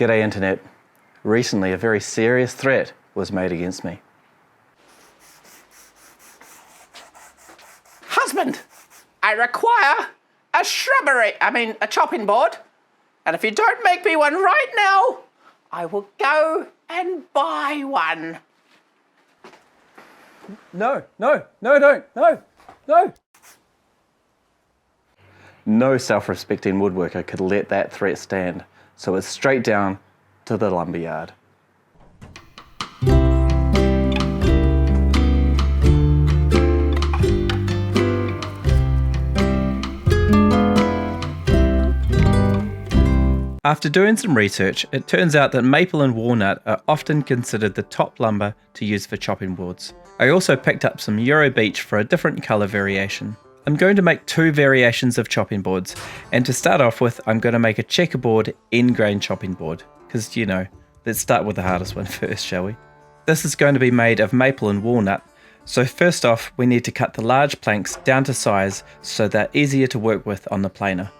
G'day Internet. Recently a very serious threat was made against me. Husband, I require a chopping board. And if you don't make me one right now, I will go and buy one. No, don't, no. No self-respecting woodworker could let that threat stand, so it's straight down to the lumberyard. After doing some research, it turns out that maple and walnut are often considered the top lumber to use for chopping boards. I also picked up some Euro Beech for a different colour variation. I'm going to make two variations of chopping boards, and to start off with, I'm going to make a checkerboard end grain chopping board, because let's start with the hardest one first, shall we? This is going to be made of maple and walnut, so first off we need to cut the large planks down to size so they're easier to work with on the planer.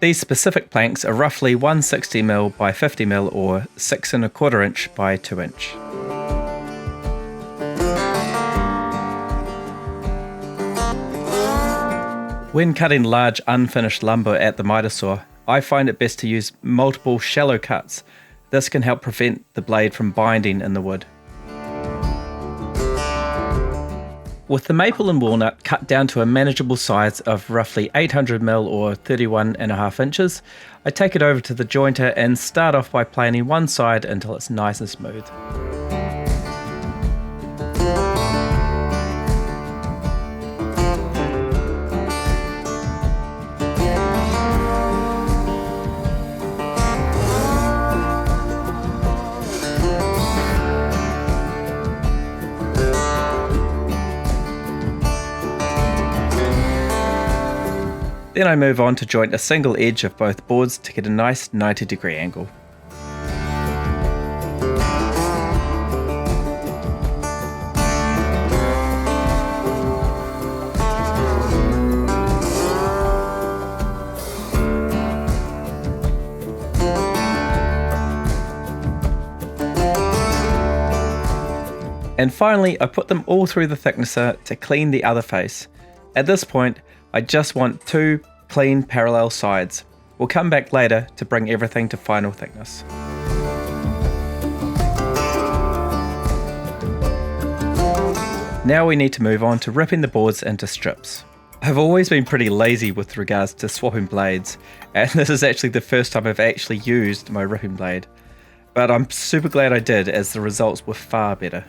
These specific planks are roughly 160mm by 50mm or 6 1/4 inch by 2 inch. When cutting large unfinished lumber at the miter saw, I find it best to use multiple shallow cuts. This can help prevent the blade from binding in the wood. With the maple and walnut cut down to a manageable size of roughly 800mm or 31.5 inches, I take it over to the jointer and start off by planing one side until it's nice and smooth. Then I move on to joint a single edge of both boards to get a nice 90-degree angle. And finally, I put them all through the thicknesser to clean the other face. At this point, I just want two clean parallel sides. We'll come back later to bring everything to final thickness. Now we need to move on to ripping the boards into strips. I've always been pretty lazy with regards to swapping blades, and this is actually the first time I've actually used my ripping blade. But I'm super glad I did, as the results were far better.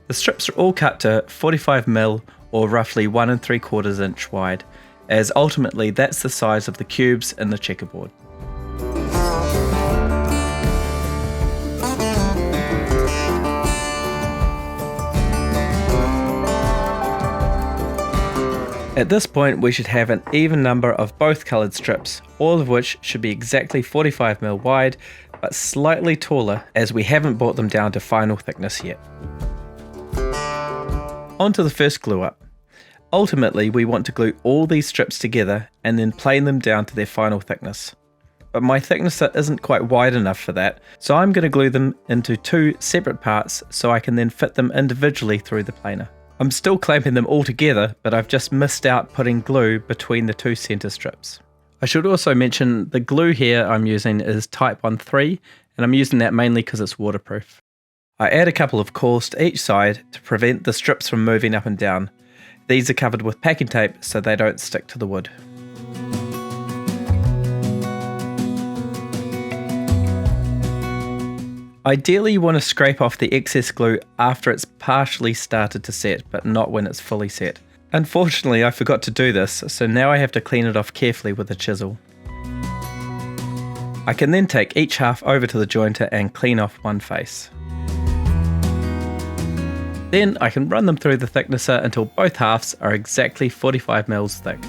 The strips are all cut to 45mm or roughly 1 3/4 inch wide, as ultimately that's the size of the cubes in the checkerboard. At this point we should have an even number of both coloured strips, all of which should be exactly 45mm wide, but slightly taller as we haven't brought them down to final thickness yet. On to the first glue up. Ultimately we want to glue all these strips together and then plane them down to their final thickness. But my thicknesser isn't quite wide enough for that, so I'm going to glue them into two separate parts so I can then fit them individually through the planer. I'm still clamping them all together, but I've just missed out putting glue between the two centre strips. I should also mention the glue here I'm using is type 13, and I'm using that mainly because it's waterproof. I add a couple of coils to each side to prevent the strips from moving up and down. These are covered with packing tape so they don't stick to the wood. Ideally you want to scrape off the excess glue after it's partially started to set, but not when it's fully set. Unfortunately I forgot to do this, so now I have to clean it off carefully with a chisel. I can then take each half over to the jointer and clean off one face. Then I can run them through the thicknesser until both halves are exactly 45mm thick.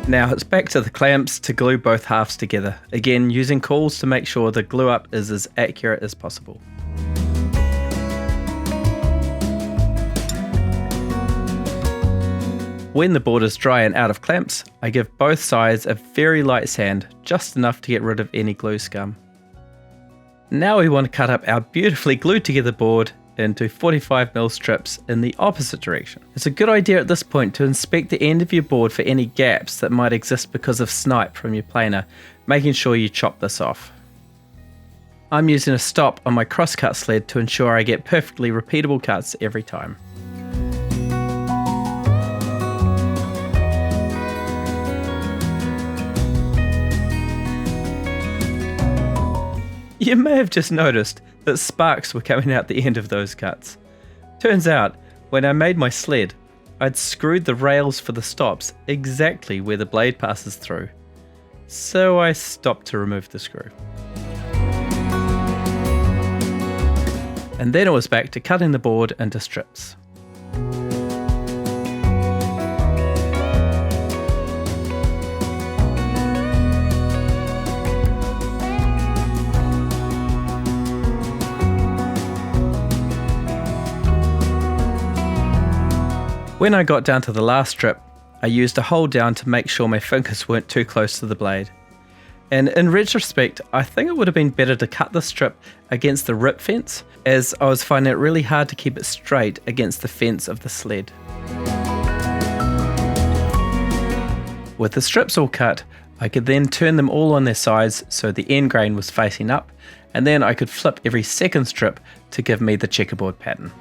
Now it's back to the clamps to glue both halves together, again using coils to make sure the glue up is as accurate as possible. When the board is dry and out of clamps, I give both sides a very light sand, just enough to get rid of any glue scum. Now we want to cut up our beautifully glued together board into 45mm strips in the opposite direction. It's a good idea at this point to inspect the end of your board for any gaps that might exist because of snipe from your planer, making sure you chop this off. I'm using a stop on my crosscut sled to ensure I get perfectly repeatable cuts every time. You may have just noticed that sparks were coming out the end of those cuts. Turns out, when I made my sled, I'd screwed the rails for the stops exactly where the blade passes through. So I stopped to remove the screw. And then it was back to cutting the board into strips. When I got down to the last strip, I used a hold down to make sure my fingers weren't too close to the blade. And in retrospect, I think it would have been better to cut the strip against the rip fence, as I was finding it really hard to keep it straight against the fence of the sled. With the strips all cut, I could then turn them all on their sides so the end grain was facing up, and then I could flip every second strip to give me the checkerboard pattern.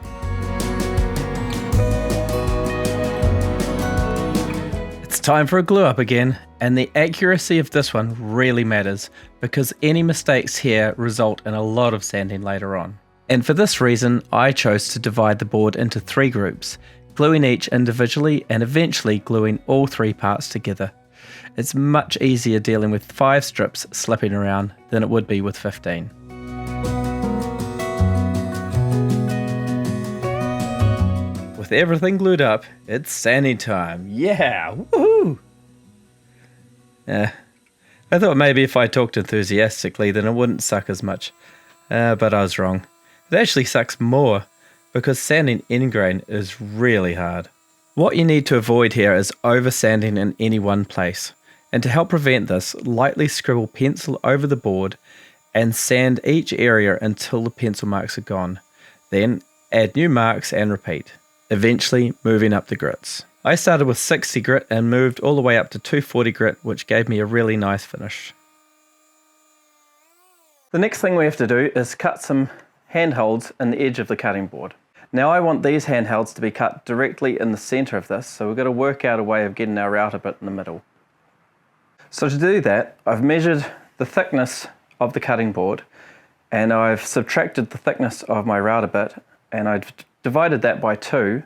Time for a glue up again, and the accuracy of this one really matters because any mistakes here result in a lot of sanding later on. And for this reason, I chose to divide the board into 3 groups, gluing each individually and eventually gluing all 3 parts together. It's much easier dealing with 5 strips slipping around than it would be with 15. With everything glued up, it's sanding time. Yeah, woohoo! I thought maybe if I talked enthusiastically then it wouldn't suck as much, but I was wrong. It actually sucks more because sanding end grain is really hard. What you need to avoid here is over sanding in any one place, and to help prevent this, lightly scribble pencil over the board and sand each area until the pencil marks are gone. Then add new marks and repeat, eventually moving up the grits. I started with 60 grit and moved all the way up to 240 grit, which gave me a really nice finish. The next thing we have to do is cut some handholds in the edge of the cutting board. Now I want these handholds to be cut directly in the center of this, so we've got to work out a way of getting our router bit in the middle. So to do that, I've measured the thickness of the cutting board and I've subtracted the thickness of my router bit and I've divided that by 2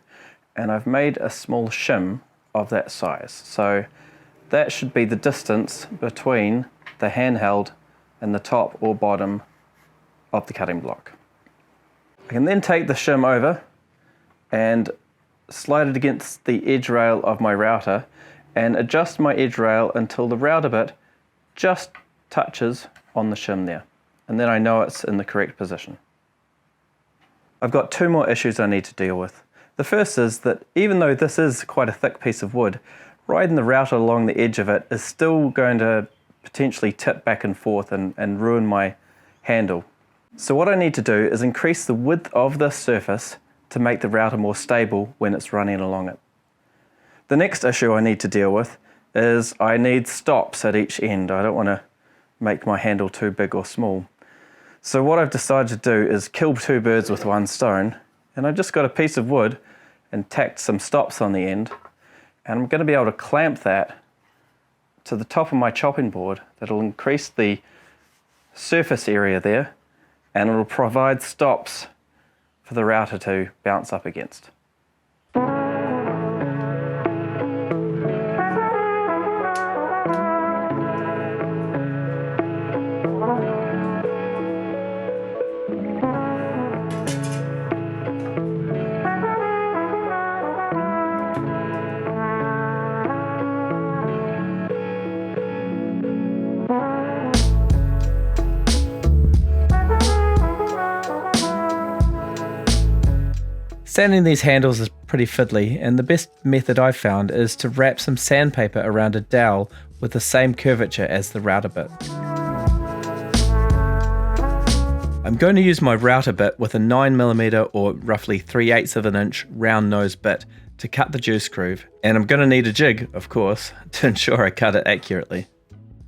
and I've made a small shim of that size. So that should be the distance between the handheld and the top or bottom of the cutting block. I can then take the shim over and slide it against the edge rail of my router and adjust my edge rail until the router bit just touches on the shim there, and then I know it's in the correct position. I've got 2 more issues I need to deal with. The first is that even though this is quite a thick piece of wood, riding the router along the edge of it is still going to potentially tip back and forth and ruin my handle. So what I need to do is increase the width of this surface to make the router more stable when it's running along it. The next issue I need to deal with is I need stops at each end. I don't want to make my handle too big or small. So what I've decided to do is kill 2 birds with 1 stone, and I've just got a piece of wood and tacked some stops on the end, and I'm going to be able to clamp that to the top of my chopping board. That'll increase the surface area there, and it'll provide stops for the router to bounce up against. Sanding these handles is pretty fiddly, and the best method I've found is to wrap some sandpaper around a dowel with the same curvature as the router bit. I'm going to use my router bit with a 9mm or roughly 3/8 of an inch round nose bit to cut the juice groove, and I'm going to need a jig, of course, to ensure I cut it accurately.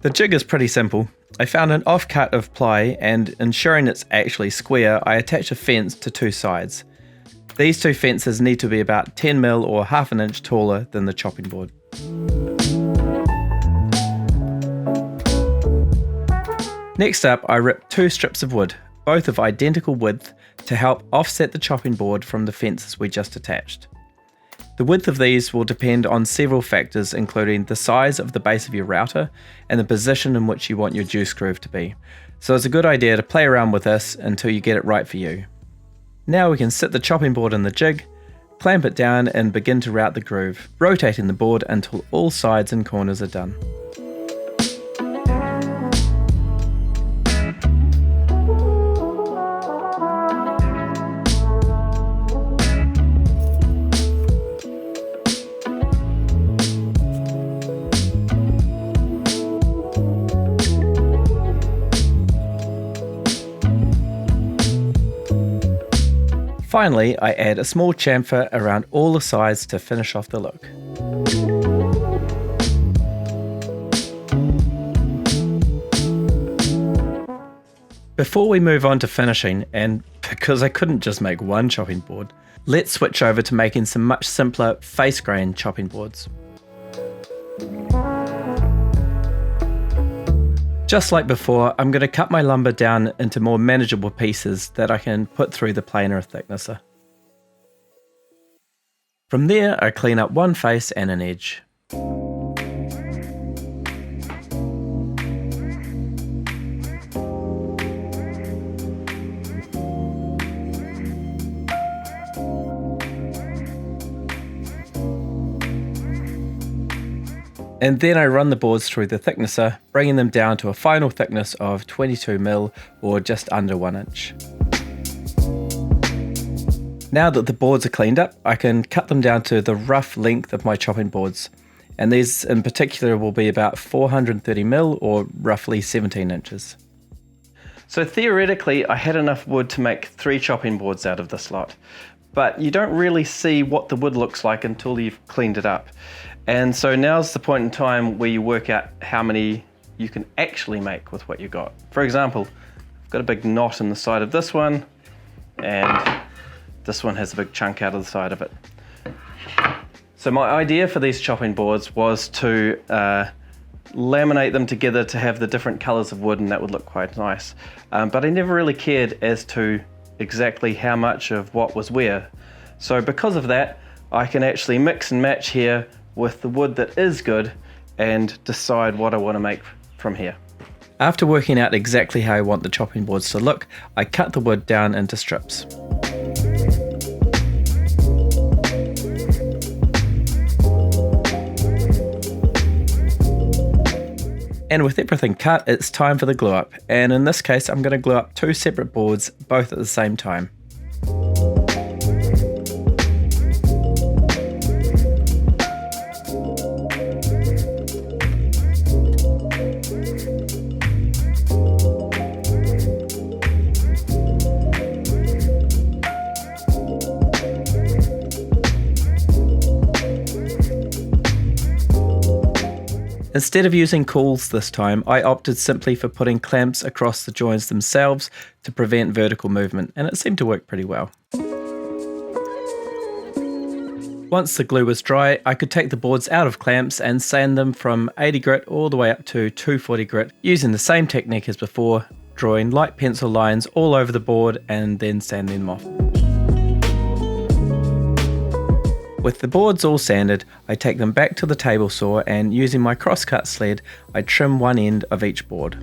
The jig is pretty simple. I found an offcut of ply, and ensuring it's actually square, I attach a fence to two sides. These two fences need to be about 10mm or half an inch taller than the chopping board. Next up, I ripped two strips of wood, both of identical width, to help offset the chopping board from the fences we just attached. The width of these will depend on several factors, including the size of the base of your router and the position in which you want your juice groove to be. So it's a good idea to play around with this until you get it right for you. Now we can sit the chopping board in the jig, clamp it down and begin to route the groove, rotating the board until all sides and corners are done. Finally, I add a small chamfer around all the sides to finish off the look. Before we move on to finishing, and because I couldn't just make one chopping board, let's switch over to making some much simpler face grain chopping boards. Just like before, I'm going to cut my lumber down into more manageable pieces that I can put through the planer thicknesser. From there, I clean up one face and an edge. And then I run the boards through the thicknesser, bringing them down to a final thickness of 22mm or just under 1 inch. Now that the boards are cleaned up, I can cut them down to the rough length of my chopping boards, and these in particular will be about 430mm or roughly 17 inches. So theoretically I had enough wood to make 3 chopping boards out of this lot, but you don't really see what the wood looks like until you've cleaned it up. And so now's the point in time where you work out how many you can actually make with what you got. For example, I've got a big knot in the side of this one, and this one has a big chunk out of the side of it. So my idea for these chopping boards was to laminate them together to have the different colors of wood, and that would look quite nice. But I never really cared as to exactly how much of what was where. So because of that, I can actually mix and match here with the wood that is good and decide what I want to make from here. After working out exactly how I want the chopping boards to look, I cut the wood down into strips. And with everything cut, it's time for the glue up, and in this case I'm going to glue up 2 separate boards, both at the same time. Instead of using cauls this time, I opted simply for putting clamps across the joints themselves to prevent vertical movement, and it seemed to work pretty well. Once the glue was dry, I could take the boards out of clamps and sand them from 80 grit all the way up to 240 grit, using the same technique as before, drawing light pencil lines all over the board and then sanding them off. With the boards all sanded, I take them back to the table saw, and using my crosscut sled, I trim one end of each board.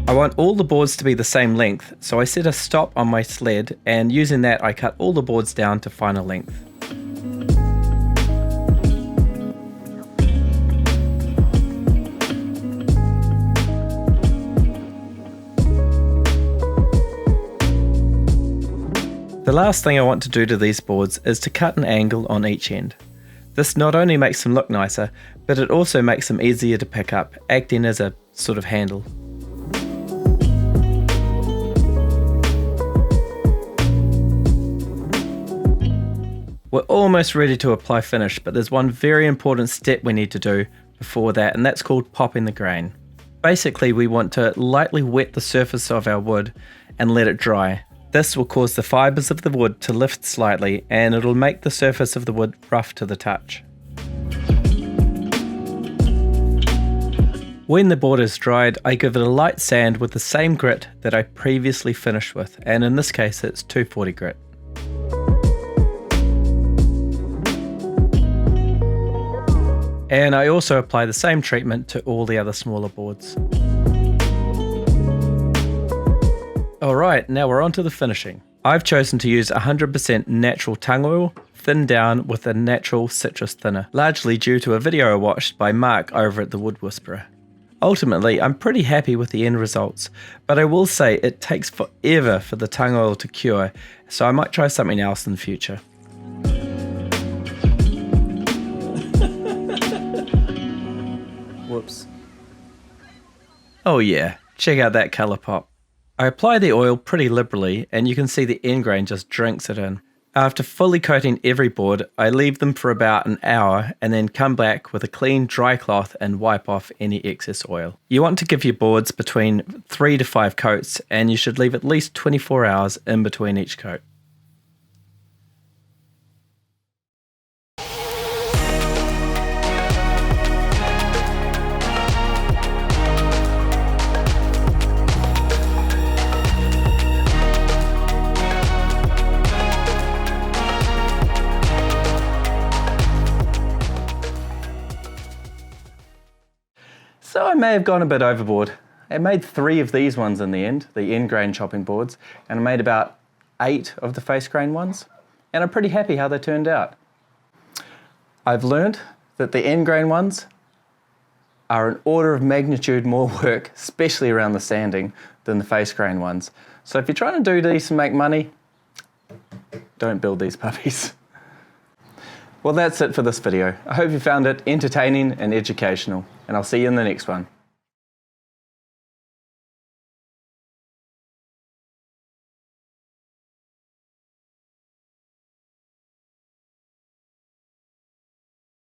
I want all the boards to be the same length, so I set a stop on my sled, and using that I cut all the boards down to final length. The last thing I want to do to these boards is to cut an angle on each end. This not only makes them look nicer, but it also makes them easier to pick up, acting as a sort of handle. We're almost ready to apply finish, but there's one very important step we need to do before that, and that's called popping the grain. Basically, we want to lightly wet the surface of our wood and let it dry. This will cause the fibres of the wood to lift slightly, and it'll make the surface of the wood rough to the touch. When the board is dried, I give it a light sand with the same grit that I previously finished with, and in this case it's 240 grit. And I also apply the same treatment to all the other smaller boards. Alright, now we're on to the finishing. I've chosen to use 100% natural tung oil, thinned down with a natural citrus thinner, largely due to a video I watched by Mark over at the Wood Whisperer. Ultimately, I'm pretty happy with the end results, but I will say it takes forever for the tung oil to cure, so I might try something else in the future. Whoops. Oh yeah, check out that colour pop. I apply the oil pretty liberally and you can see the end grain just drinks it in. After fully coating every board, I leave them for about an hour and then come back with a clean dry cloth and wipe off any excess oil. You want to give your boards between 3 to 5 coats and you should leave at least 24 hours in between each coat. So I may have gone a bit overboard. I made 3 of these ones in the end grain chopping boards, and I made about 8 of the face grain ones, and I'm pretty happy how they turned out. I've learned that the end grain ones are an order of magnitude more work, especially around the sanding, than the face grain ones. So if you're trying to do these to make money, don't build these puppies. Well, that's it for this video. I hope you found it entertaining and educational, and I'll see you in the next one.